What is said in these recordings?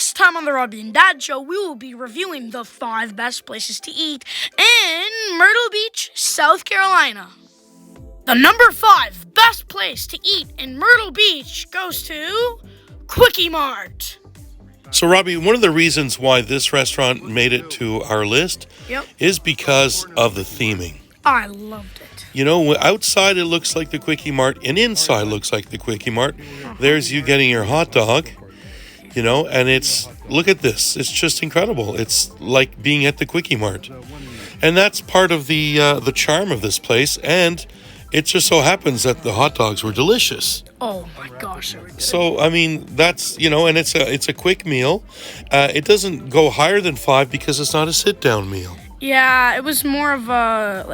This time on the Robbie and Dad Show, we will be reviewing the 5 best places to eat in Myrtle Beach, South Carolina. The number 5 best place to eat in Myrtle Beach goes to Quicky Mart. So, Robbie, one of the reasons why this restaurant made it to our list is because of the theming. I loved it. You know, outside it looks like the Quicky Mart, and inside looks like the Quicky Mart. There's you getting your hot dog, you know, and look at this. It's just incredible. It's like being at the Quicky Mart. And that's part of the charm of this place, and it just so happens that the hot dogs were delicious. Oh my gosh, they were good. So, I mean, that's, you know, and it's a quick meal. It doesn't go higher than 5 because it's not a sit-down meal. Yeah, it was more of a,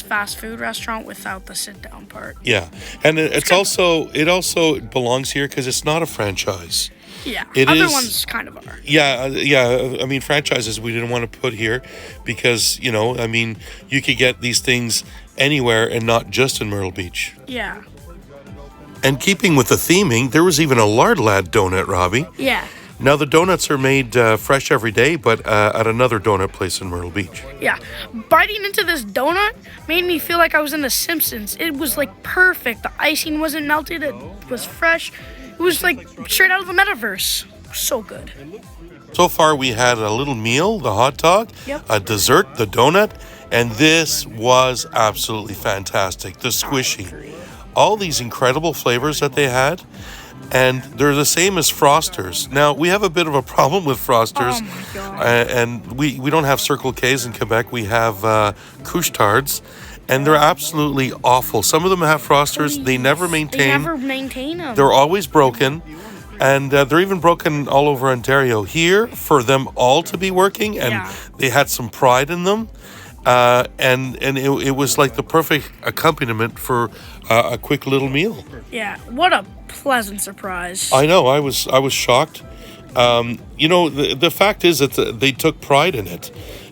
fast food restaurant without the sit-down part. Yeah, and it also belongs here because it's not a franchise. Yeah, other ones kind of are. Yeah. I mean, franchises we didn't want to put here because, you know, I mean, you could get these things anywhere and not just in Myrtle Beach. Yeah. And keeping with the theming, there was even a lard lad donut, Robbie. Yeah. Now, the donuts are made fresh every day, but at another donut place in Myrtle Beach. Yeah. Biting into this donut made me feel like I was in The Simpsons. It was, perfect. The icing wasn't melted. It was fresh. It was, straight out of the metaverse. So good. So far, we had a little meal, the hot dog, a dessert, the donut, and this was absolutely fantastic. The squishy. All these incredible flavors that they had. And they're the same as Frosters. Now, we have a bit of a problem with Frosters. Oh, my God. And we don't have Circle K's in Quebec. We have Couche-Tards. And they're absolutely awful. Some of them have Frosters. They never maintain. Them. They're always broken. And they're even broken all over Ontario. Here, for them all to be working, and they had some pride in them. And it was like the perfect accompaniment for a quick little meal. Yeah, what a pleasant surprise. I know, I was shocked. You know, the fact is that they took pride in it.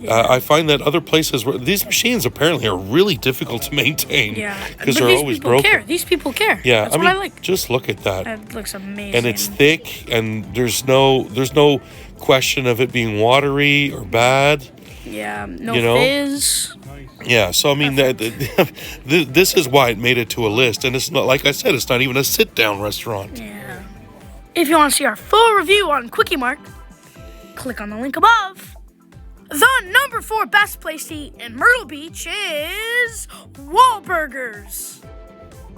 I find that other places these machines apparently are really difficult to maintain. Yeah, because they're always broken. These people care. Yeah, that's what I like. Just look at that. That looks amazing. And it's thick, and there's no question of it being watery or bad. Yeah, no fizz. Yeah, so I mean, this is why it made it to a list, and it's not, like I said, it's not even a sit-down restaurant. Yeah. If you want to see our full review on Quicky Mart, click on the link above. The number 4 best place to eat in Myrtle Beach is Wahlburgers.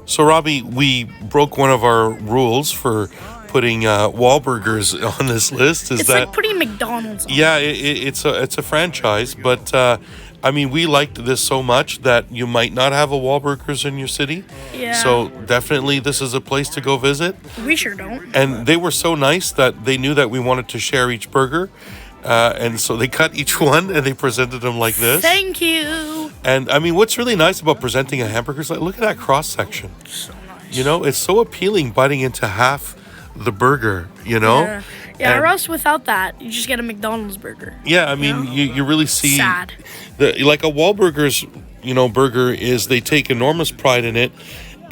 So, Robbie, we broke one of our rules for putting Wahlburgers on this list. It's like putting McDonald's on. Yeah, it's a franchise, but I mean, we liked this so much that you might not have a Wahlburgers in your city. Yeah. So definitely this is a place to go visit. We sure don't. And they were so nice that they knew that we wanted to share each burger. And so they cut each one and they presented them like this. Thank you. And I mean, what's really nice about presenting a hamburger is look at that cross section. So nice. You know, it's so appealing biting into half the burger, you know? Yeah, or else without that, you just get a McDonald's burger. Yeah, I mean, you really see... Sad. Like a Wahlburgers, burger is, they take enormous pride in it.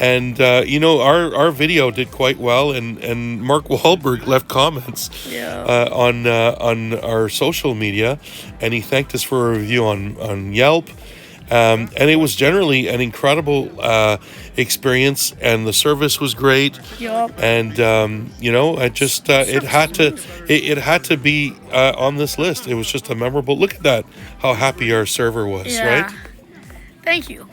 And, our video did quite well, and Mark Wahlberg left comments on our social media, and he thanked us for a review on Yelp. And it was generally an incredible experience, and the service was great. Yep. And it had to be on this list. It was just a memorable. Look at that! How happy our server was, right? Thank you.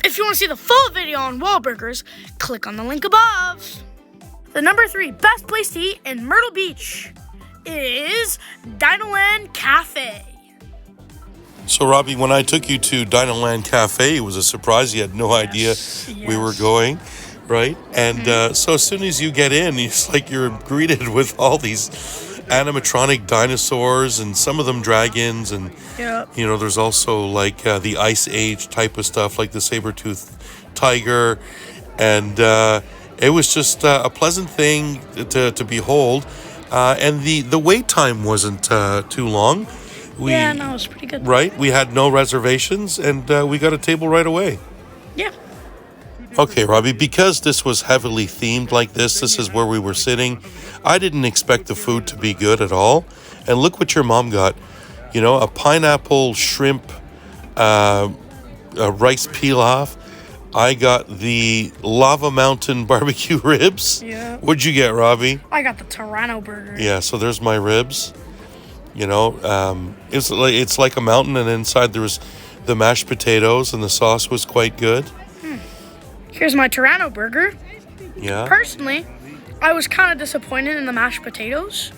If you want to see the full video on Wahlburgers, click on the link above. The number 3 best place to eat in Myrtle Beach is Dino Cafe. So, Robbie, when I took you to Dino Cafe, it was a surprise. You had no idea we were going, right? And so as soon as you get in, it's like you're greeted with all these animatronic dinosaurs and some of them dragons. And, there's also the Ice Age type of stuff, like the saber-toothed tiger. And it was just a pleasant thing to behold. And the wait time wasn't too long. It was pretty good. Right? We had no reservations, and we got a table right away. Yeah. Okay, Robbie, because this was heavily themed like this is where we were sitting. I didn't expect the food to be good at all. And look what your mom got. A pineapple, shrimp, a rice pilaf. I got the Lava Mountain barbecue ribs. Yeah. What'd you get, Robbie? I got the Toronto burger. Yeah, so there's my ribs. It's like a mountain, and inside there was the mashed potatoes, and the sauce was quite good. Here's my Toronto burger. Yeah. Personally, I was kind of disappointed in the mashed potatoes.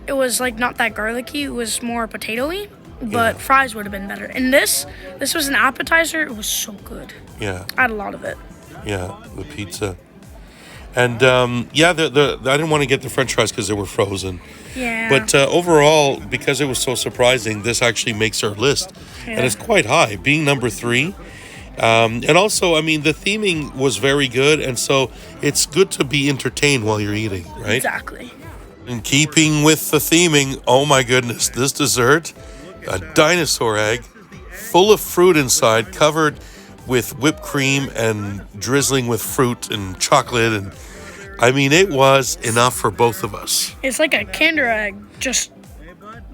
It was like not that garlicky. It was more potato-y, but fries would have been better. And this was an appetizer. It was so good. Yeah. I had a lot of it. Yeah, the pizza. And I didn't want to get the French fries because they were frozen. Yeah. But overall, because it was so surprising, this actually makes our list, and it's quite high, being number 3. And also, I mean, the theming was very good, and so it's good to be entertained while you're eating, right? Exactly. In keeping with the theming, oh my goodness, this dessert, a dinosaur egg, full of fruit inside, covered with whipped cream and drizzling with fruit and chocolate, and I mean, it was enough for both of us. It's like a Kinder Egg, just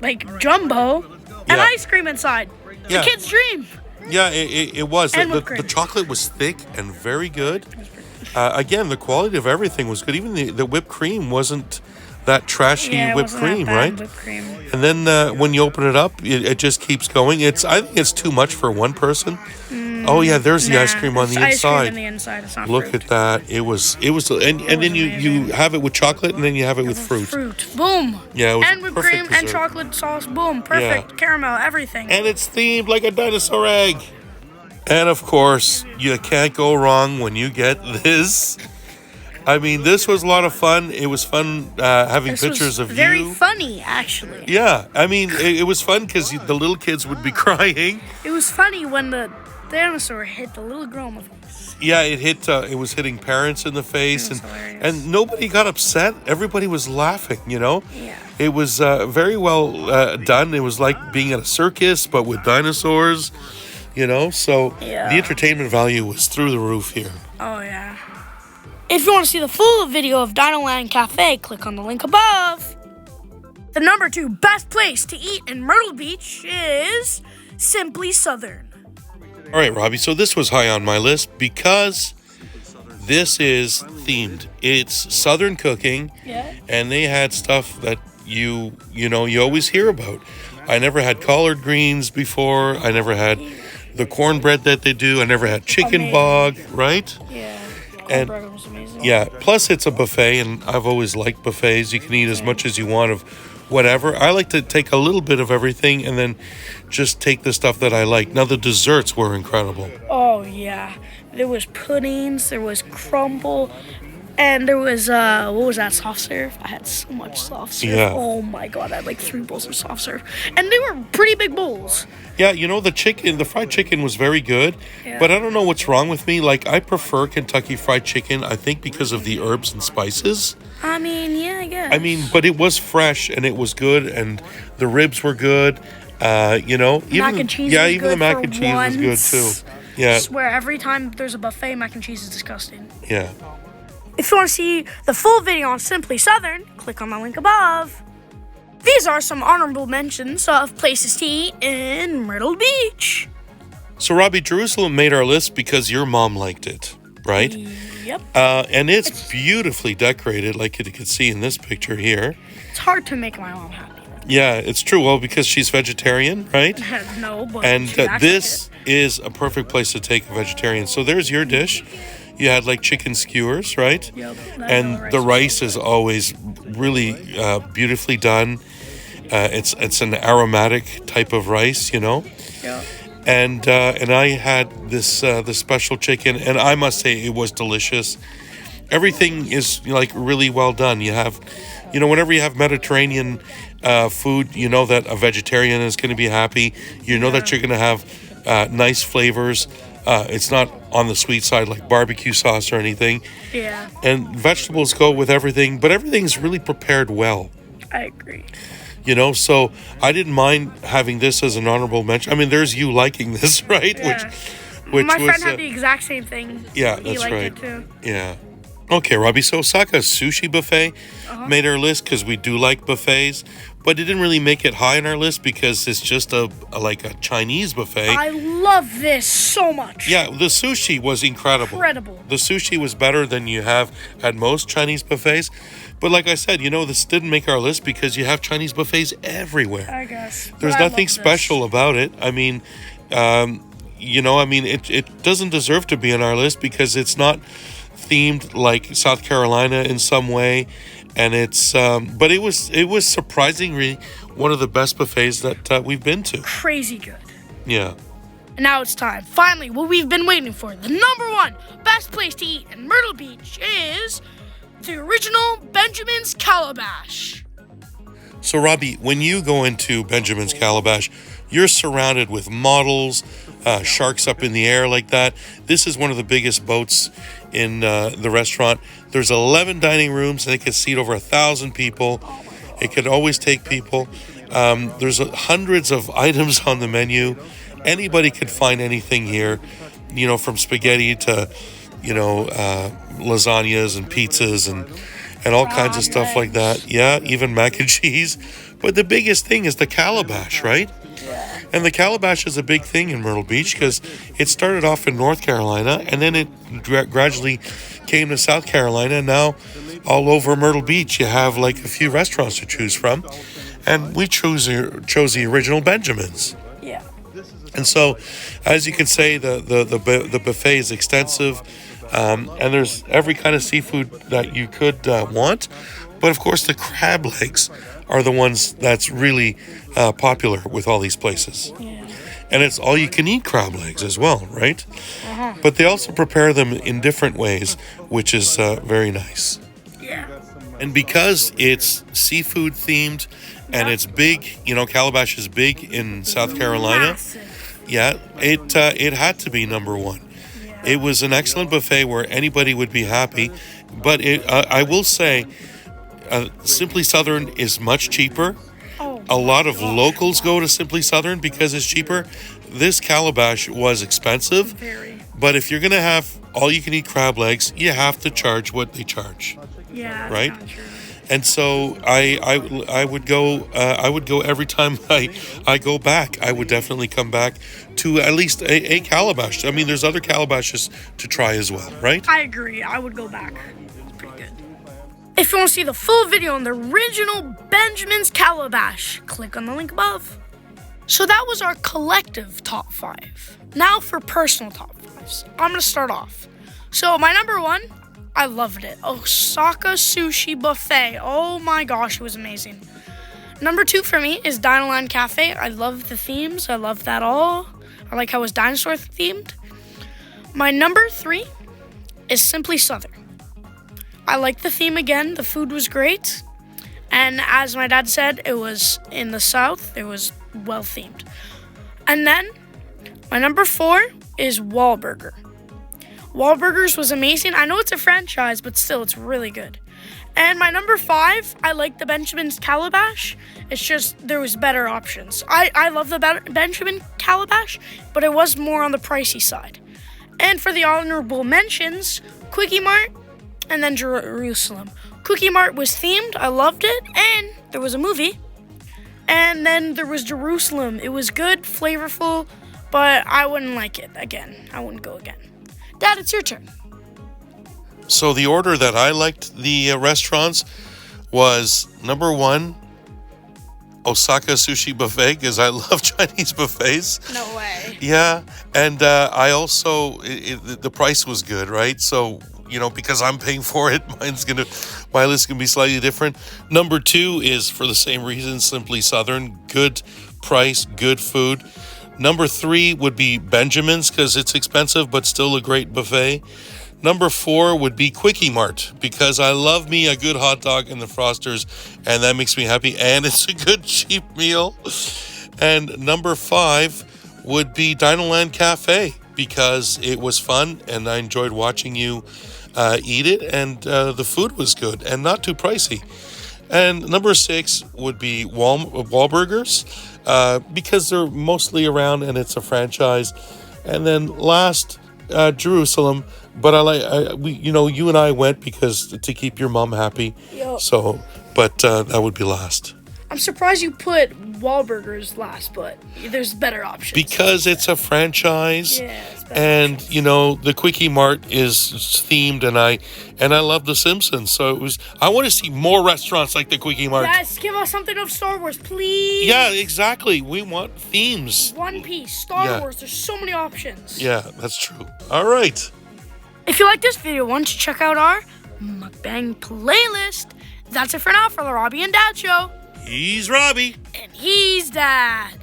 like jumbo, and ice cream inside. Yeah. The kid's dream. Yeah, it was. And The chocolate was thick and very good. Again, the quality of everything was good. Even the whipped cream wasn't that trashy whipped cream, right? Whipped cream. And then when you open it up, it just keeps going. I think it's too much for one person. Oh yeah, there's the ice cream on the inside. Ice cream on the inside. It's not Look fruit. at that. It was, and then you have it with chocolate, and then you have it with fruit. Boom. Yeah, it was and whipped cream dessert. and chocolate sauce. Boom. Perfect. Yeah. Caramel. Everything. And it's themed like a dinosaur egg. And of course, you can't go wrong when you get this. I mean, this was a lot of fun. It was fun having pictures of very you. Very funny, actually. Yeah, I mean, it was fun because the little kids would be crying. It was funny when the dinosaur hit the little girl in the face. Yeah, it was hitting parents in the face, and nobody got upset. Everybody was laughing, Yeah. It was very well done. It was like being at a circus, but with dinosaurs, So the entertainment value was through the roof here. Oh, yeah. If you want to see the full video of Dino Land Cafe, click on the link above. The number 2 best place to eat in Myrtle Beach is Simply Southern. All right, Robbie, so this was high on my list because this is themed. It's Southern cooking, and they had stuff that you always hear about. I never had collard greens before. I never had the cornbread that they do. I never had chicken bog, right? Yeah. And Cornbread was amazing. yeah, plus it's a buffet, and I've always liked buffets. You can eat as much as you want of whatever. I like to take a little bit of everything and then just take the stuff that I like. Now, the desserts were incredible. Oh, yeah. There was puddings, there was crumble, and there was, what was that, soft serve? I had so much soft serve. Yeah. Oh, my God. I had like 3 bowls of soft serve. And they were pretty big bowls. Yeah, the fried chicken was very good, but I don't know what's wrong with me. Like, I prefer Kentucky Fried Chicken, I think because of the herbs and spices. I mean, yeah, I guess. I mean, but it was fresh, and it was good, and the ribs were good, Even, mac and cheese yeah, was even the good mac for and cheese was good, too. Yeah. I swear, every time there's a buffet, mac and cheese is disgusting. Yeah. If you want to see the full video on Simply Southern, click on the link above. These are some honorable mentions of places to eat in Myrtle Beach. So, Robbie, Jerusalem made our list because your mom liked it, right? Yep. And it's beautifully decorated, like you can see in this picture here. It's hard to make my mom happy. Yeah, it's true. Well, because she's vegetarian, right? No, but and she acts this like it. is a perfect place to take a vegetarian. So there's your dish. You had like chicken skewers, right? Yep. And the rice is always really beautifully done. It's an aromatic type of rice, Yep. And I had this special chicken, and I must say it was delicious. Everything is like really well done. You have, whenever you have Mediterranean food, you know that a vegetarian is going to be happy. You know that you're going to have nice flavors. It's not on the sweet side like barbecue sauce or anything. Yeah. And vegetables go with everything, but everything's really prepared well. I agree. So I didn't mind having this as an honorable mention. I mean, there's you liking this, right? Yeah. which My was friend had the exact same thing. yeah, He that's liked right. it too. Yeah. Okay, Robbie. So Osaka Sushi Buffet made our list because we do like buffets, but it didn't really make it high on our list because it's just like a Chinese buffet. I love this so much. Yeah, the sushi was incredible. The sushi was better than you have at most Chinese buffets. But like I said, this didn't make our list because you have Chinese buffets everywhere. I guess. There's But I nothing love special about it. I mean, it doesn't deserve to be on our list because it's not themed like South Carolina in some way. And it's, but it was surprisingly one of the best buffets that we've been to. Crazy good. Yeah. And now it's time. Finally, what we've been waiting for. The number one best place to eat in Myrtle Beach is the original Benjamin's Calabash. So, Robbie, when you go into Benjamin's Calabash, you're surrounded with models, sharks up in the air like that. This is one of the biggest boats in the restaurant. There's 11 dining rooms, and it can seat over 1,000 people. It could always take people. There's hundreds of items on the menu. Anybody could find anything here, from spaghetti to, lasagnas and pizzas and all kinds of stuff like that. Yeah, even mac and cheese. But the biggest thing is the calabash, right? And the calabash is a big thing in Myrtle Beach because it started off in North Carolina and then it gradually came to South Carolina. And now all over Myrtle Beach, you have like a few restaurants to choose from. And we chose the original Benjamin's. Yeah. And so, as you can say, the buffet is extensive. And there's every kind of seafood that you could want. But of course, the crab legs are the ones that's really popular with all these places. Yeah. And it's all you can eat crab legs as well, right? But they also prepare them in different ways, which is very nice. Yeah. And because it's seafood themed and it's big, Calabash is big in South Carolina. Massive. Yeah, it had to be number one. It was an excellent buffet where anybody would be happy. But I will say, Simply Southern is much cheaper. A lot of locals go to Simply Southern because it's cheaper. This Calabash was expensive. Very. But if you're going to have all-you-can-eat crab legs, you have to charge what they charge. Yeah. Right? And so I would go every time I go back. I would definitely come back to at least a calabash. I mean, there's other calabashes to try as well, right? I agree. I would go back. It's pretty good. If you want to see the full video on the original Benjamin's Calabash, click on the link above. So that was our collective top 5. Now for personal top 5s. I'm going to start off. So my number 1, I loved it. Osaka Sushi Buffet. Oh my gosh, it was amazing. Number 2 for me is Dino Cafe. I love the themes. I love that all. I like how it was dinosaur themed. My number 3 is Simply Southern. I like the theme again. The food was great. And as my dad said, it was in the South. It was well themed. And then my number 4 is Wahlburger. Wahlburgers was amazing. I know it's a franchise, but still, it's really good. And my number 5, I like the Benjamin's Calabash. It's just there was better options. I love the Benjamin Calabash, but it was more on the pricey side. And for the honorable mentions, Quicky Mart and then Jerusalem. Quicky Mart was themed. I loved it. And there was a movie. And then there was Jerusalem. It was good, flavorful, but I wouldn't like it again. I wouldn't go again. Dad, it's your turn. So the order that I liked the restaurants was number 1, Osaka Sushi Buffet, because I love Chinese buffets. No way. Yeah, and I also, the price was good, right? So, because I'm paying for it, my list is going to be slightly different. Number 2 is, for the same reason, Simply Southern. Good price, good food. Number 3 would be Benjamin's because it's expensive, but still a great buffet. Number 4 would be Quicky Mart because I love me a good hot dog in the Frosters, and that makes me happy, and it's a good cheap meal. And number 5 would be Dino Cafe because it was fun, and I enjoyed watching you eat it, and the food was good and not too pricey. And number 6 would be Wahlburgers because they're mostly around and it's a franchise. and then last Jerusalem. But you and I went because to keep your mom happy. Yep. So, but that would be last. I'm surprised you put Wahlburgers last, but there's better options. Because it's a franchise, and the Quickie Mart is themed, and I love The Simpsons, so I want to see more restaurants like the Quickie Mart. Yes, give us something of Star Wars, please. Yeah, exactly. We want themes. One Piece, Star Wars. There's so many options. Yeah, that's true. All right. If you like this video, why don't you check out our mukbang playlist? That's it for now for the Robbie and Dad Show. He's Robbie. And he's Dad.